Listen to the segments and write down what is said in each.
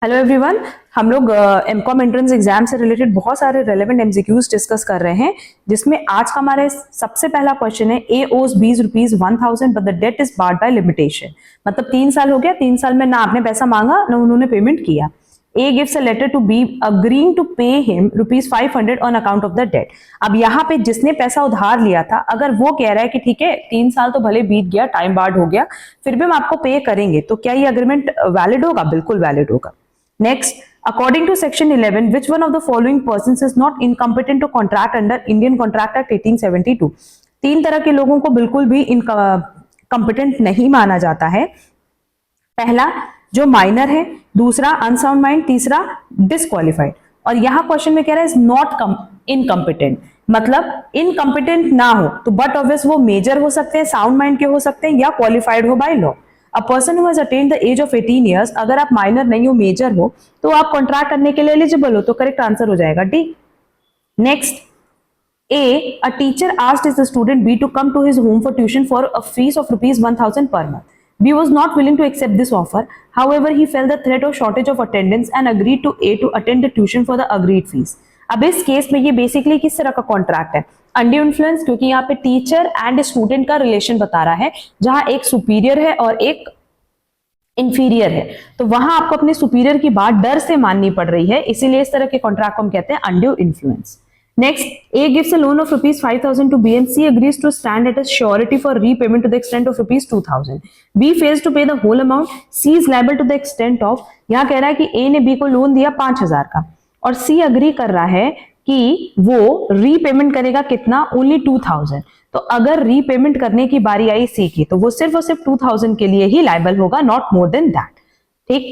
Hello everyone, हम लोग MCom entrance exam से रिलेटेड बहुत सारे रेलेवेंट एमसीक्यूज डिस्कस कर रहे हैं, जिसमें आज का हमारे सबसे पहला क्वेश्चन है A owes B rupees 1000 but the debt is barred by limitation. मतलब 3 साल हो गया, 3 साल में ना आपने पैसा मांगा ना उन्होंने पेमेंट किया। A gives a letter to B agreeing to pay him rupees 500 on account of the debt. अब यहाँ पे जिसने पैसा उधार लिया था, अगर वो कह रहा है कि ठीक है 3 साल तो भले बीत गया, टाइम बार्ड हो गया, फिर भी हम आपको पे करेंगे, तो क्या ये अग्रीमेंट वैलिड होगा? बिल्कुल वैलिड होगा। Next, according to section 11, which one of the following persons is not incompetent to contract under Indian Contract Act 1872? 3 तरह के लोगों को बिल्कुल भी इनकम्पिटेंट नहीं माना जाता है। पहला जो माइनर है, दूसरा अनसाउंड माइंड, तीसरा डिसक्वालिफाइड। और यहां क्वेश्चन में कह रहा है इज नॉट इनकम्पिटेंट, मतलब इनकम्पिटेंट ना हो तो बट ऑब्वियस वो मेजर हो सकते हैं, साउंड माइंड के हो सकते हैं, या क्वालिफाइड हो by law. A person who has attained the age of 18 years, अगर आप माइनर नहीं हो, मेजर हो, तो आप कॉन्ट्रैक्ट करने के लिए एलिजिबल हो, तो करेक्ट आंसर हो जाएगा D. Next, A a teacher asked his student B to come to his home for tuition for a fee of rupees 1000 per month. B was not willing to accept this offer. However, he felt the threat of shortage of attendance and agreed to A to attend the tuition for the agreed fees. अब इस case में ये basically किस तरह का contract है? Undue influence, क्योंकि यहाँ पे टीचर एंड स्टूडेंट का रिलेशन बता रहा है, जहां एक सुपीरियर है और एक इंफीरियर है, तो वहां आपको अपने सुपीरियर की बात डर से माननी पड़ रही है, इसीलिए इस तरह के कॉन्ट्रैक्ट को हम कहते हैं undue influence. Next, A gives a loan of rupees 5000 to B and C agrees to stand at a surety for repayment to the extent of rupees 2000. B fails to pay the whole amount. C is liable to the extent of, यहाँ कह रहा है कि A ने B को loan दिया 5000 का और C अग्री कर रहा है कि वो रीपेमेंट करेगा कितना? ओनली 2000। तो अगर रीपेमेंट करने की बारी आई C की, तो वो सिर्फ और सिर्फ 2000 के लिए ही लाइबल होगा, नॉट मोर देन दैट। ठीक।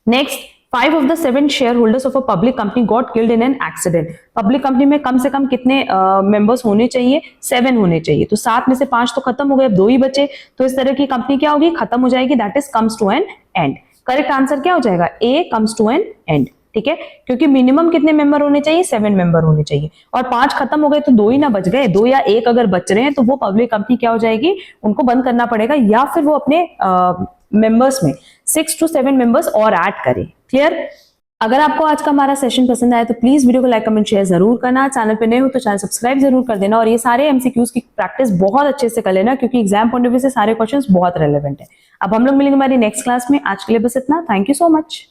Next, 5 of the 7 shareholders of a public company got killed in an accident. Public company में कम से कम कितने मेंबर्स होने चाहिए? 7 होने चाहिए। तो 7 में से 5 तो खत्म हो गए, अब 2 ही बचे, तो इस तरह की कंपनी क्या होगी? खत्म हो जाएगी। That is comes to an end. Correct answer क्या हो जाएगा? A comes to an end. ठीक है, क्योंकि मिनिमम कितने मेंबर होने चाहिए? 7 मेंबर होने चाहिए, और 5 खत्म हो गए तो 2 ही ना बच गए। 2 या 1 अगर बच रहे हैं तो वो पब्लिक कंपनी क्या हो जाएगी? उनको बंद करना पड़ेगा, या फिर वो अपने मेंबर्स में 6 to 7 मेंबर्स और ऐड करें। क्लियर? अगर आपको आज का हमारा सेशन पसंद आया तो प्लीज वीडियो को लाइक कमेंट शेयर जरूर करना। चैनल पे नए हो तो चैनल सब्सक्राइब जरूर कर देना, और ये सारे एमसीक्यूज की प्रैक्टिस बहुत अच्छे से कर लेना, क्योंकि एग्जाम पॉइंट ऑफ व्यू से सारे क्वेश्चंस बहुत रेलेवेंट है। अब हम लोग मिलेंगे हमारी नेक्स्ट क्लास में। आज के लिए बस इतना। Thank you so much.